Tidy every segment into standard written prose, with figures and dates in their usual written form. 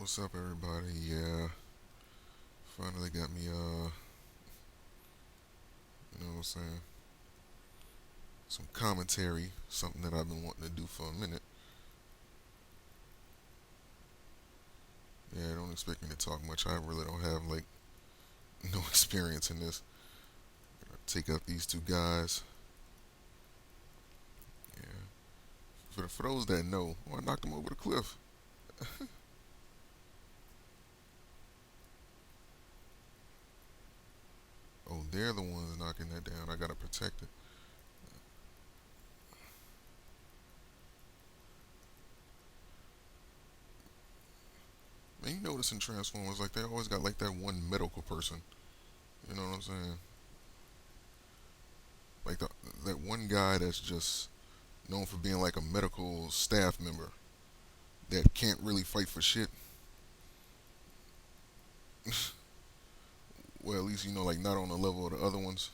What's up, everybody? Yeah, finally got me, you know what I'm saying, some commentary, something that I've been wanting to do for a minute. Yeah, don't expect me to talk much. I really don't have, like, no experience in this. Take out these two guys. Yeah. For those that know, I knocked them over the cliff. Oh, they're the ones knocking that down. I gotta protect it. Man, you notice in Transformers, like, they always got, like, that one medical person. You know what I'm saying? Like, that one guy that's just known for being, like, a medical staff member that can't really fight for shit. Well, at least like not on the level of the other ones,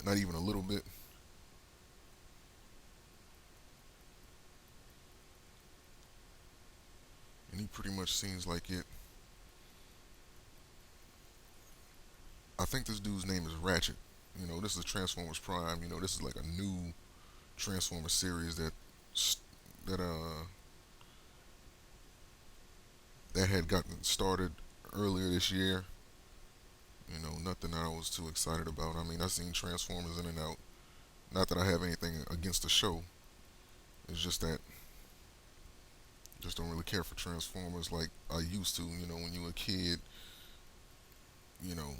not even a little bit. And he pretty much seems like it. I think this dude's name is Ratchet. This is Transformers Prime. This is like a new Transformers series that that had gotten started earlier this year. Nothing that I was too excited about. I mean, I've seen Transformers in and out. Not that I have anything against the show. It's just that just don't really care for Transformers like I used to. When you were a kid, you know,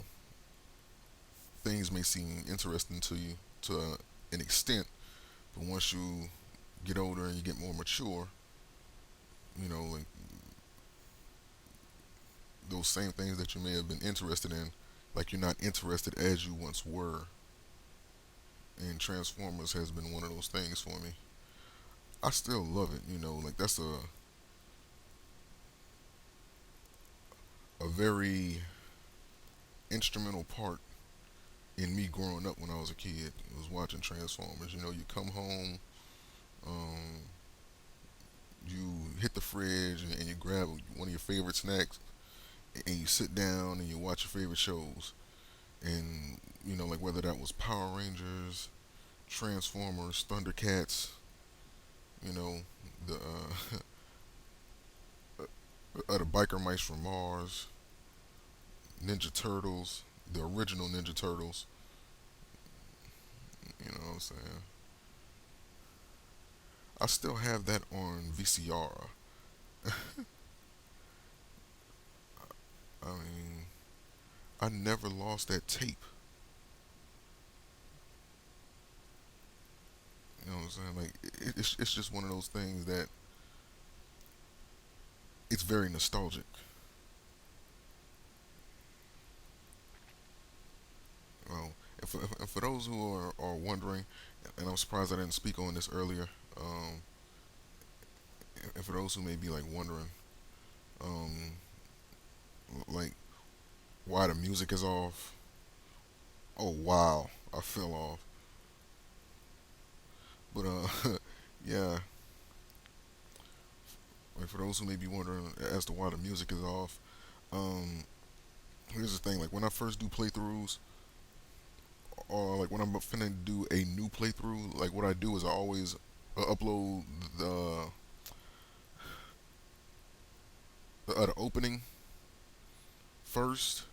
things may seem interesting to you to an extent, but once you get older and you get more mature, like those same things that you may have been interested in, like you're not interested as you once were. And Transformers has been one of those things for me. I still love it, like that's a very instrumental part in me growing up when I was a kid. It was watching Transformers. You come home, um, you hit the fridge and you grab one of your favorite snacks and you sit down and you watch your favorite shows. And like whether that was Power Rangers, Transformers, Thundercats, you know, the the Biker Mice from Mars, Ninja Turtles, the original Ninja Turtles. You know what I'm saying? I still have that on VCR. I mean, I never lost that tape. You know what I'm saying? Like it's just one of those things that it's very nostalgic. Well, and for those who are wondering, and I'm surprised I didn't speak on this earlier, um, and for those who may be like wondering, um, like why the music is off. Oh wow, I fell off. But yeah, like for those who may be wondering as to why the music is off, um, here's the thing: like when I first do playthroughs, or like when I'm finna do a new playthrough, like what I do is I always upload the opening first,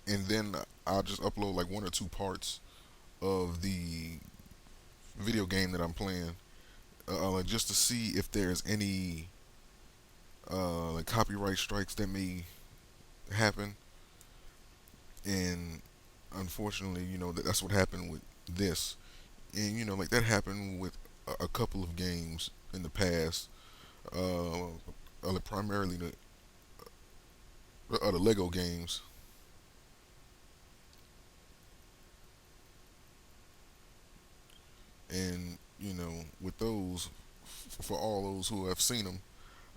and then I'll just upload like one or two parts of the video game that I'm playing, like just to see if there's any like copyright strikes that may happen. And unfortunately, that's what happened with this. And like that happened with a couple of games in the past. Primarily the Lego games. And with those, for all those who have seen them,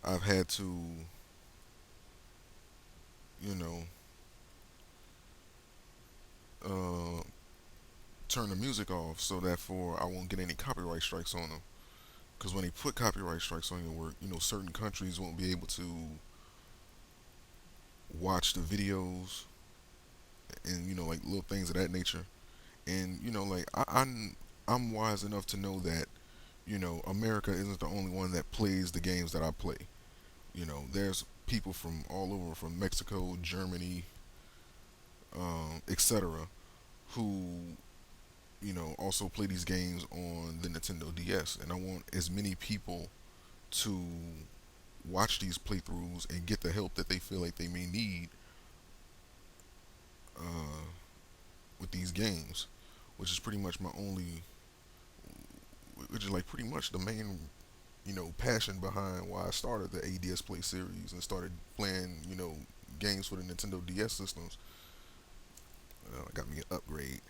I've had to, you know, uh, turn the music off so that for I won't get any copyright strikes on them. Because when they put copyright strikes on your work, certain countries won't be able to watch the videos, and like little things of that nature. And like I'm wise enough to know that America isn't the only one that plays the games that I play. There's people from all over, from Mexico, Germany, etc., who also play these games on the Nintendo DS, and I want as many people to watch these playthroughs and get the help that they feel like they may need uh, with these games, which is pretty much my only, which is like pretty much the main passion behind why I started the A-DSplay series and started playing games for the Nintendo DS systems. Got me an upgrade,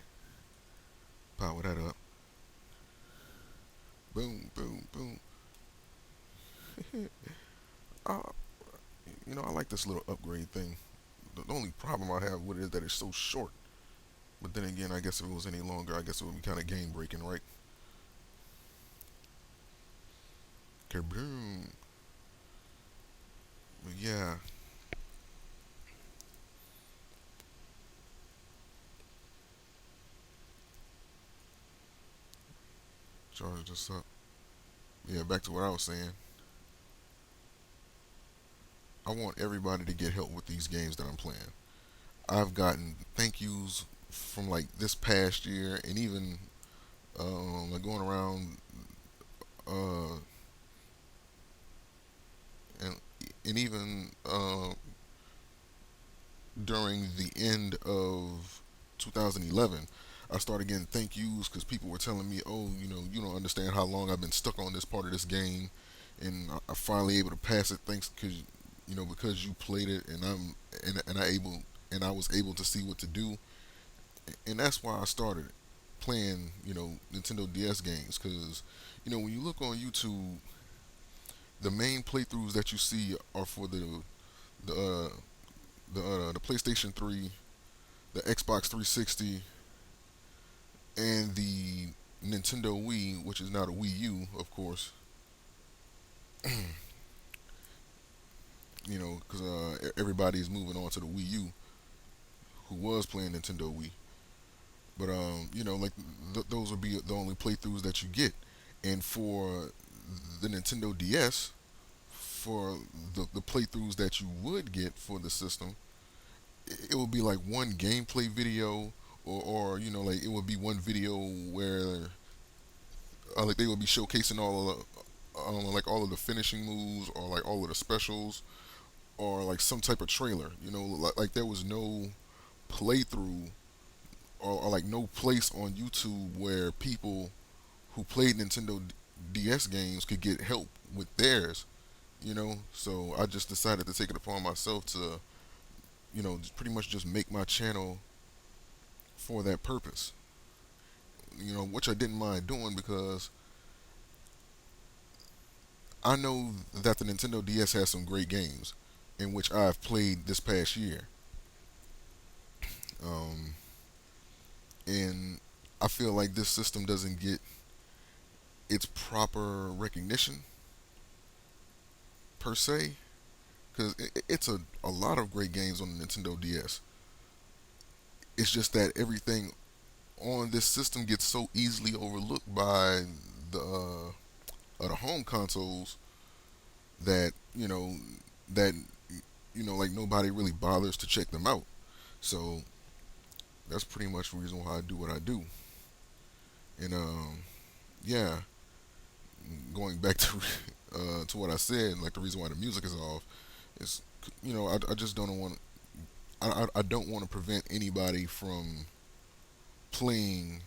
power that up, boom, boom, boom. uh, I like this little upgrade thing. The only problem I have with it is that it's so short. But then again, I guess if it was any longer, I guess it would be kind of game breaking, right? Kabloom. But yeah, charge this up. Yeah, back to what I was saying. I want everybody to get help with these games that I'm playing. I've gotten thank yous from like this past year, and even like going around, uh, and even during the end of 2011, I started getting thank yous because people were telling me, "Oh, you don't understand how long I've been stuck on this part of this game, and I finally able to pass it thanks because you played it, and I was able to see what to do, and that's why I started playing Nintendo DS games because when you look on YouTube, the main playthroughs that you see are for the the PlayStation 3, the Xbox 360, and the Nintendo Wii, which is now the Wii U, of course. Because everybody's moving on to the Wii U, who was playing Nintendo Wii. But like those would be the only playthroughs that you get. And for the Nintendo DS, for the playthroughs that you would get for the system, it would be like one gameplay video, or like it would be one video where like they would be showcasing like all of the finishing moves, or like all of the specials, or like some type of trailer. Like there was no playthrough, or like no place on YouTube where people who played Nintendo DS games could get help with theirs. So I just decided to take it upon myself to pretty much just make my channel for that purpose. Which I didn't mind doing because I know that the Nintendo DS has some great games, in which I've played this past year. Um, and I feel like this system doesn't get its proper recognition per se, because it's a lot of great games on the Nintendo DS. It's just that everything on this system gets so easily overlooked by the home consoles that that like nobody really bothers to check them out. So that's pretty much the reason why I do what I do. And yeah, going back to what I said, like the reason why the music is off is I just don't want I don't want to prevent anybody from playing,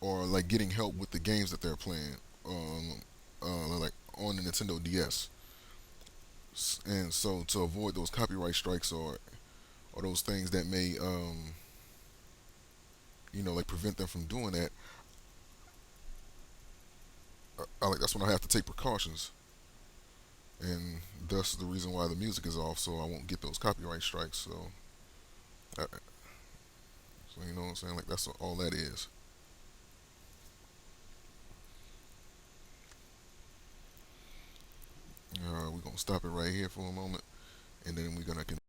or like getting help with the games that they're playing, like on the Nintendo DS. And so to avoid those copyright strikes, or those things that may like prevent them from doing that, like that's when I have to take precautions, and thus the reason why the music is off, so I won't get those copyright strikes. Uh, so you know what I'm saying? Like that's all that is. We're gonna stop it right here for a moment, and then we're gonna